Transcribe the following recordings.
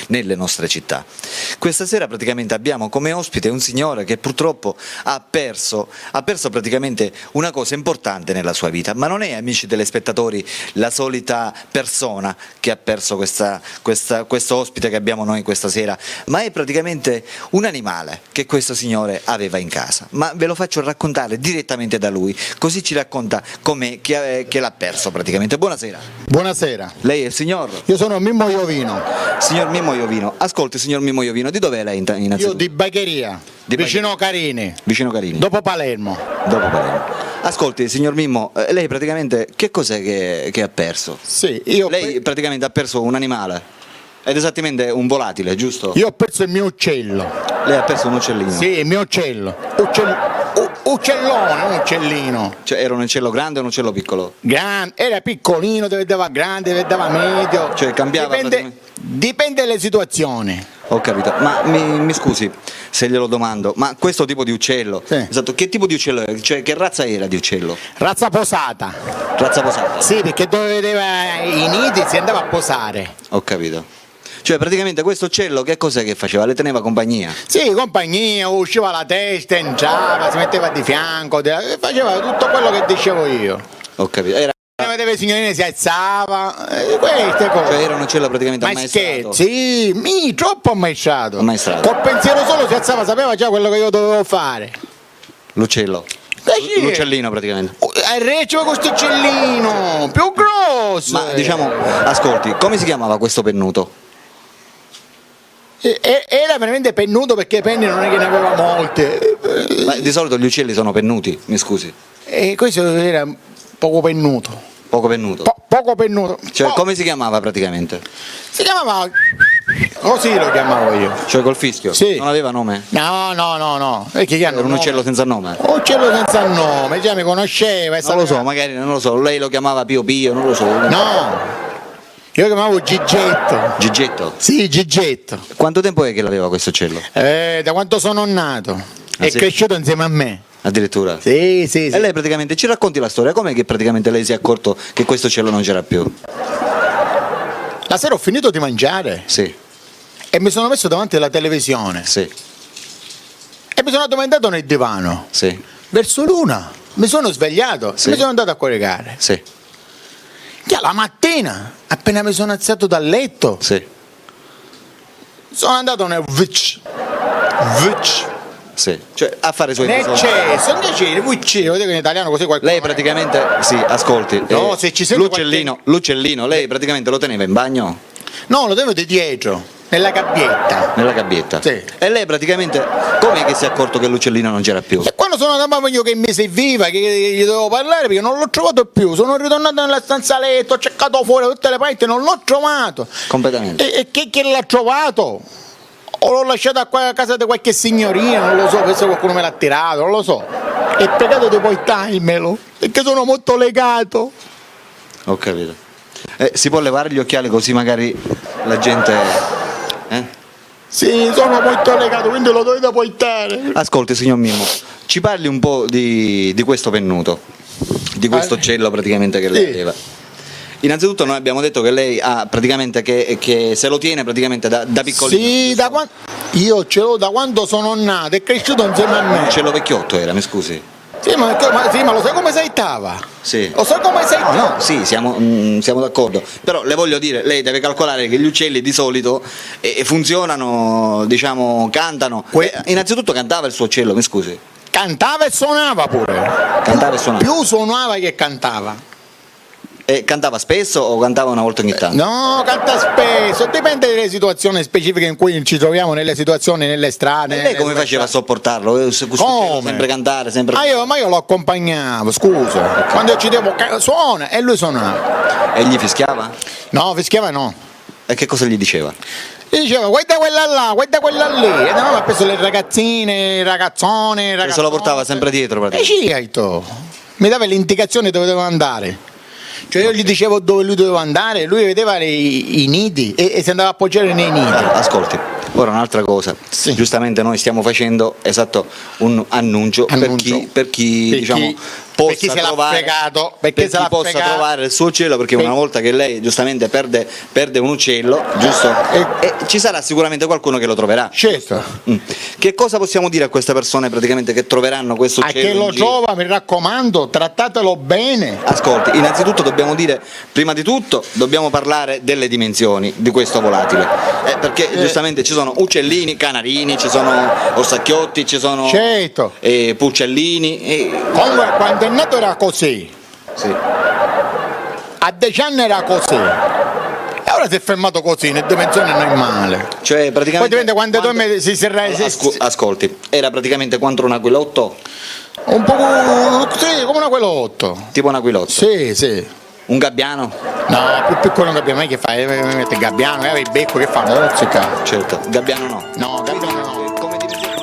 nelle nostre città. Questa sera praticamente abbiamo come ospite un signore che purtroppo ha perso praticamente una cosa importante nella sua vita, ma non è, amici telespettatori, la solita persona che ha perso questo ospite che abbiamo noi questa sera, ma è praticamente un animale che questo signore aveva in casa. Ma ve lo faccio raccontare direttamente da lui, così ci racconta com'è che l'ha perso praticamente. Buonasera. Buonasera. Lei è il signor? Io sono Mimmo Iovino. Signor Mimmo Iovino, ascolti signor Mimmo Iovino, di dov'è lei innanzitutto? Io di Bagheria, vicino Carini. Vicino Carini. Dopo Palermo. Dopo Palermo. Ascolti signor Mimmo, lei praticamente che cos'è che ha perso? Sì, Lei praticamente ha perso un animale, ed esattamente un volatile, giusto? Io ho perso il mio uccello. Lei ha perso un uccellino? Sì, il mio uccello. Uccellone, un uccellino. Cioè era un uccello grande o un uccello piccolo? Era piccolino, te vedeva grande, te vedeva medio. Cioè cambiava Dipende dalle situazioni. Ho capito, ma mi scusi se glielo domando, ma questo tipo di uccello, sì. Esatto, che tipo di uccello è? Cioè che razza era di uccello? Razza posata. Razza posata? Sì, perché dove vedeva i nidi si andava a posare. Ho capito. Cioè praticamente questo uccello che cos'è che faceva? Le teneva compagnia? Sì, compagnia, usciva la testa, entrava, si metteva di fianco, faceva tutto quello che dicevo io. Ho capito. Vedeva i signorine, si alzava, queste cose. Cioè era un uccello praticamente ammaestrato? Sì, troppo ammaestrato. Col pensiero solo si alzava, sapeva già quello che io dovevo fare. L'uccello? L'uccellino praticamente. Recciava questo uccellino, più grosso. Ma diciamo, ascolti, come si chiamava questo pennuto? Era veramente pennuto perché penni non è che ne aveva molte. Ma di solito gli uccelli sono pennuti, mi scusi. E questo era poco pennuto. Poco pennuto? Poco pennuto. Cioè come si chiamava praticamente? Si chiamava... Così lo chiamavo io. Cioè col fischio? Sì. Non aveva nome? No. Era un uccello senza nome? Un uccello senza nome, già mi conosceva. Non lo so, magari non lo so, lei lo chiamava Pio Pio, non lo so. No. Io lo chiamavo Gigetto. Gigetto? Sì, Gigetto. Quanto tempo è che l'aveva questo uccello? Da quando sono nato. È cresciuto insieme a me. Addirittura? Sì. E lei praticamente ci racconti la storia, com'è che praticamente lei si è accorto che questo uccello non c'era più? La sera ho finito di mangiare. Sì. E mi sono messo davanti alla televisione. Sì. E mi sono addormentato nel divano. Sì. Verso l'una mi sono svegliato, sì. Mi sono andato a coricare. Sì. Già la mattina, appena mi sono alzato dal letto, sì. Sono andato nel VC. Sì, cioè a fare i suoi vedete in italiano così qualcosa. Lei praticamente, sì, ascolti, no, se ci sente l'uccellino, lei praticamente lo teneva in bagno? No, lo tenevo di dietro, nella gabbietta. Nella gabbietta? Sì. E lei praticamente, com'è che si è accorto che l'uccellino non c'era più? E quando sono andato a bagno che mi serviva, che gli dovevo parlare, perché non l'ho trovato più, sono ritornato nella stanza letto, ho cercato fuori da tutte le parti, non l'ho trovato. Completamente. E chi l'ha trovato? O l'ho lasciato a casa di qualche signorina, non lo so, forse qualcuno me l'ha tirato, non lo so. È peccato di portarmelo, perché sono molto legato. Ho capito. Si può levare gli occhiali così magari la gente... Sì, sono molto legato, quindi lo dovete portare. Ascolti signor Mimmo, ci parli un po' di questo pennuto, di questo uccello praticamente che lei aveva. Innanzitutto noi abbiamo detto che lei ha praticamente che se lo tiene praticamente da piccolino. Sì, io ce l'ho da quando sono nato, è cresciuto insieme a me. Un uccello vecchiotto era, mi scusi? Sì, ma lo sai come saltava? Sì. Lo sai come saltava? No, sì, siamo d'accordo. Però le voglio dire, lei deve calcolare che gli uccelli di solito funzionano, diciamo, cantano. Innanzitutto cantava il suo uccello, mi scusi? Cantava e suonava pure. Cantava e suonava? Più suonava che cantava. E cantava spesso o cantava una volta ogni tanto? No, canta spesso, dipende dalle situazioni specifiche in cui ci troviamo, nelle situazioni, nelle strade. E lei come faceva a sopportarlo? Come? Sempre cantare, sempre... Ma io lo accompagnavo, scusa. Quando io ci devo suona e lui suonava. E gli fischiava? No, fischiava no. E che cosa gli diceva? Gli diceva guarda quella là, guarda quella lì. E andavamo presso le ragazzine, ragazzone, E se lo portava sempre dietro praticamente? Certo. Mi dava le indicazioni dove dovevo andare. Cioè io gli dicevo dove lui doveva andare, lui vedeva i nidi e si andava a appoggiare nei nidi. Ascolti, ora un'altra cosa, giustamente noi stiamo facendo un annuncio per chi possa chi se l'ha trovare, fregato, per perché se chi l'ha possa fregato. trovare il suo uccello, perché una volta che lei giustamente perde un uccello, giusto? E ci sarà sicuramente qualcuno che lo troverà. Certo. Che cosa possiamo dire a queste persone praticamente che troveranno questo A uccello chi in lo giro? trova, mi raccomando, trattatelo bene. Ascolti, innanzitutto dobbiamo dire, prima di tutto, dobbiamo parlare delle dimensioni di questo volatile, perché giustamente ci sono uccellini, canarini, ci sono orsacchiotti, ci sono Certo. puccellini. Comunque quando è nato era così, Sì. a 10 anni era così. E ora si è fermato così, nelle dimensioni normale. Cioè, Poi praticamente dipende quando dorme ascolti, era praticamente quanto un aquilotto, un po' sì, come un aquilotto. tipo un aquilotto, Sì, sì. un gabbiano, No, più piccolo non capiamo mai che fa, mette il gabbiano, il becco che fa mozzica. certo, gabbiano no. No, gabbiano no. Come dimensione?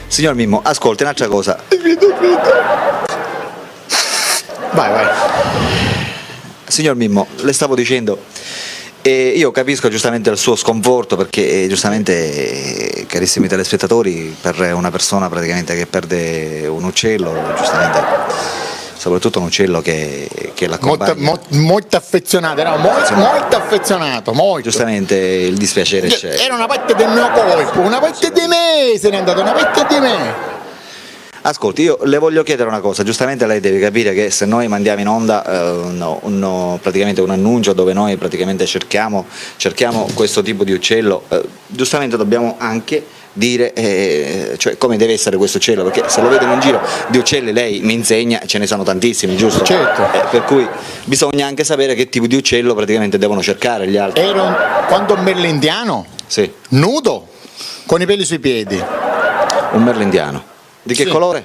Signor Mimmo, ascolti un'altra cosa. Vai. Signor Mimmo, le stavo dicendo, io capisco giustamente il suo sconforto perché giustamente, carissimi telespettatori, per una persona praticamente che perde un uccello, giustamente, soprattutto un uccello che l'accompagna. Molto affezionato, era molto affezionato, molto. Giustamente il dispiacere c'è. Era una parte del mio corpo, una parte di me, se n'è andata una parte di me. Ascolti, io le voglio chiedere una cosa, giustamente lei deve capire che se noi mandiamo in onda praticamente un annuncio dove noi praticamente cerchiamo questo tipo di uccello, giustamente dobbiamo anche dire cioè come deve essere questo uccello, perché se lo vedono in giro di uccelli lei mi insegna, ce ne sono tantissimi, giusto? Certo. Per cui bisogna anche sapere che tipo di uccello praticamente devono cercare gli altri. Quando un merlo indiano, Sì, nudo, con i peli sui piedi. un merlo indiano. Di che Sì. colore?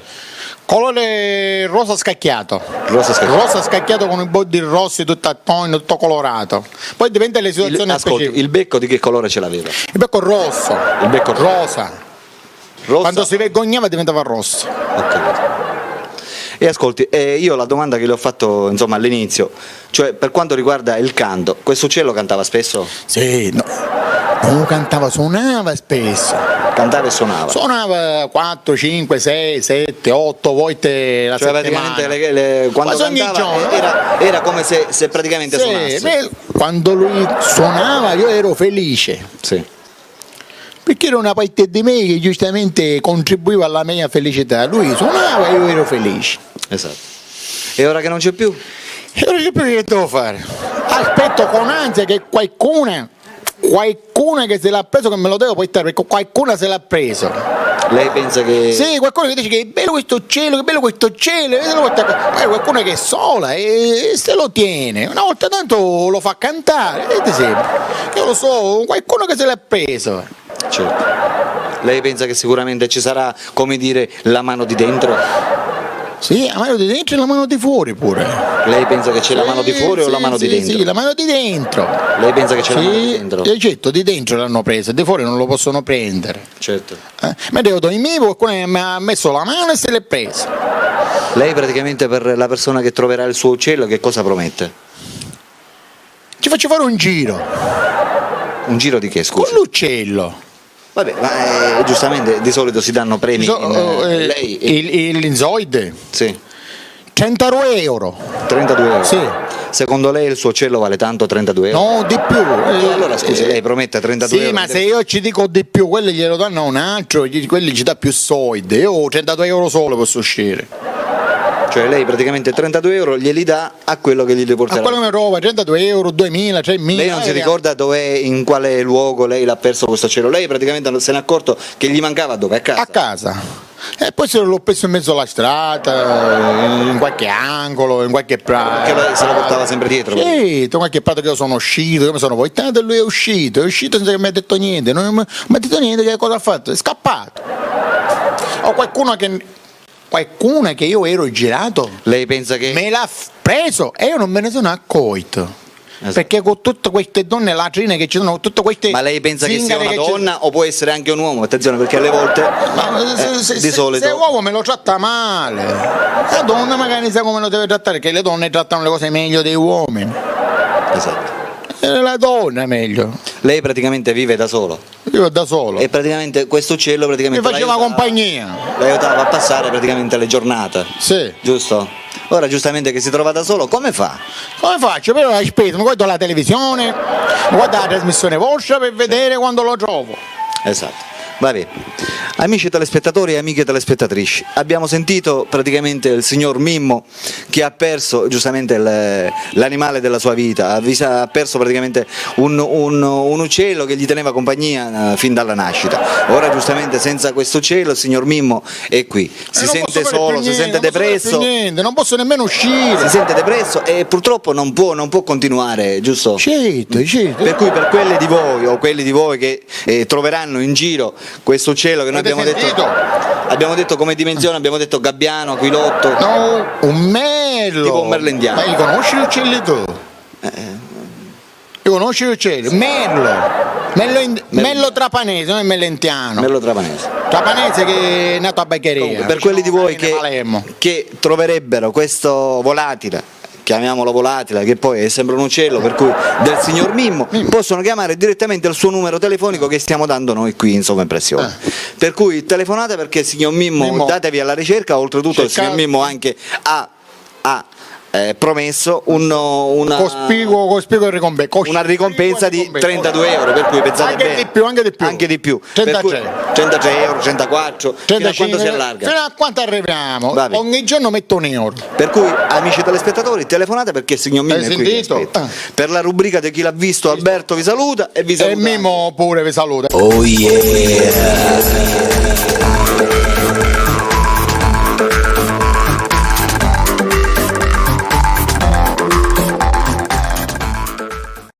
Colore rosa scacchiato. Rosa scacchiato. Rosa scacchiato con i bordi rossi, tutto attorno, tutto colorato. Poi dipende dalle situazioni Ascolti, specifiche. il becco di che colore ce l'aveva? Il becco rosso. Il becco rosa. rosa? Quando si vergognava diventava rosso. Ho capito. E ascolti, io la domanda che le ho fatto insomma all'inizio, cioè per quanto riguarda il canto, questo uccello cantava spesso? Sì, no. cantava, suonava spesso. Cantava e suonava. Suonava 4, 5, 6, 7, 8 volte la Cioè settimana. praticamente quando Quasi ogni cantava giorno. era come se praticamente Sì, suonasse. quando lui suonava io ero felice. Sì. Perché era una parte di me che giustamente contribuiva alla mia felicità. Lui suonava e io ero felice. Esatto. E ora che non c'è più? E ora che devo fare? Aspetto con ansia che qualcuna che se l'ha preso, che me lo devo portare, perché qualcuna se l'ha preso. Lei pensa che... Sì, qualcuno che dice che è bello questo cielo, magari qualcuno che è sola e se lo tiene, una volta tanto lo fa cantare, vedete sempre. Io lo so, qualcuno che se l'ha preso. Certo. Lei pensa che sicuramente ci sarà, come dire, la mano di dentro? Sì, la mano di dentro e la mano di fuori pure. Lei pensa che c'è la mano di fuori o la mano di dentro? Sì, la mano di dentro. Lei pensa che c'è la mano di dentro? Certo, di dentro l'hanno presa, di fuori non lo possono prendere. Certo. Ma devo dormire, qualcuno mi ha messo la mano e se l'è presa. Lei praticamente per la persona che troverà il suo uccello che cosa promette? Ci faccio fare un giro Un giro di che, con scusa? l'uccello. Vabbè, ma giustamente di solito si danno premi. Lei... L'inzoide, Sì, 100 euro. 32 euro. Sì. Secondo lei il suo uccello vale tanto 32 euro? No, di più. E allora scusi, lei promette 32 Sì, euro? ma se io ci dico di più, quelli glielo danno a un altro, quelli ci dà più soldi. Io 32 euro solo posso uscire. Cioè lei praticamente 32 euro glieli dà a quello che gli porterà. A quello mi trova 32 euro, 2000, 3000. Lei non si ricorda dove, in quale luogo lei l'ha perso questo cielo? Lei praticamente non se n'è accorto che gli mancava dove? A casa? A casa. E poi se l'ho preso in mezzo alla strada, in qualche angolo, in qualche prato. Perché lei se lo portava sempre dietro? Sì, in qualche prato che io sono uscito, io mi sono portato e lui è uscito senza che mi ha detto niente, non mi ha detto niente, che cosa ha fatto? È scappato. O qualcuna che io ero girato Lei pensa che... me l'ha preso e io non me ne sono accorto. Esatto. Perché con tutte queste donne latrine che ci sono, tutte queste Ma lei pensa che sia zingare una ci sono- donna o può essere anche un uomo? Attenzione, perché alle volte di solito... se l'uomo me lo tratta male, la donna magari sa come lo deve trattare, perché le donne trattano le cose meglio dei uomini. Esatto. La donna è meglio. Lei praticamente vive da solo Io da solo. e praticamente questo uccello Mi praticamente faceva compagnia. l'aiutava a passare praticamente le giornate, Sì. giusto? Ora giustamente che si trova da solo, come fa? Come faccio? Però la spesa, mi guardo la televisione, mi guardo la trasmissione vostra per vedere quando lo trovo. Esatto. Va bene. Amici telespettatori e amiche telespettatrici, abbiamo sentito praticamente il signor Mimmo che ha perso giustamente l'animale della sua vita, ha perso praticamente un uccello che gli teneva compagnia fin dalla nascita. Ora giustamente senza questo uccello il signor Mimmo è qui, si sente solo, si sente depresso, Non posso nemmeno uscire. si sente depresso e purtroppo non può continuare, giusto? Certo. Per cui per quelli di voi o quelli di voi che troveranno in giro questo uccello che noi abbiamo detto come dimensione, abbiamo detto gabbiano, aquilotto, No, un merlo. Tipo un merlo indiano. Ma li conosci gli uccelli tu? Li conosci gli uccelli? Merlo trapanese, non è mellentiano. merlo trapanese. Trapanese che è nato a Beccheria. Comunque, per quelli di voi Palermo. che troverebbero questo volatile, chiamiamolo volatile, che poi sembra un uccello, per cui del signor Mimmo, possono chiamare direttamente il suo numero telefonico che stiamo dando noi qui in Sovraimpressione. Per cui telefonate perché il signor Mimmo, datevi alla ricerca, oltretutto il signor Mimmo anche ha promesso una ricompensa di 32 euro, per cui pensate anche bene, di più. anche di più. 33. Per cui 33 euro, 34, fino a quando si allarga. Fino a quanto arriviamo? Vabbè. Ogni giorno metto un euro. Per cui amici telespettatori telefonate perché il signor Mimmo Hai è qui che sentito? aspetta. Per la rubrica di chi l'ha visto Alberto vi saluta e vi saluta E Mimmo pure vi saluta. Oh yeah.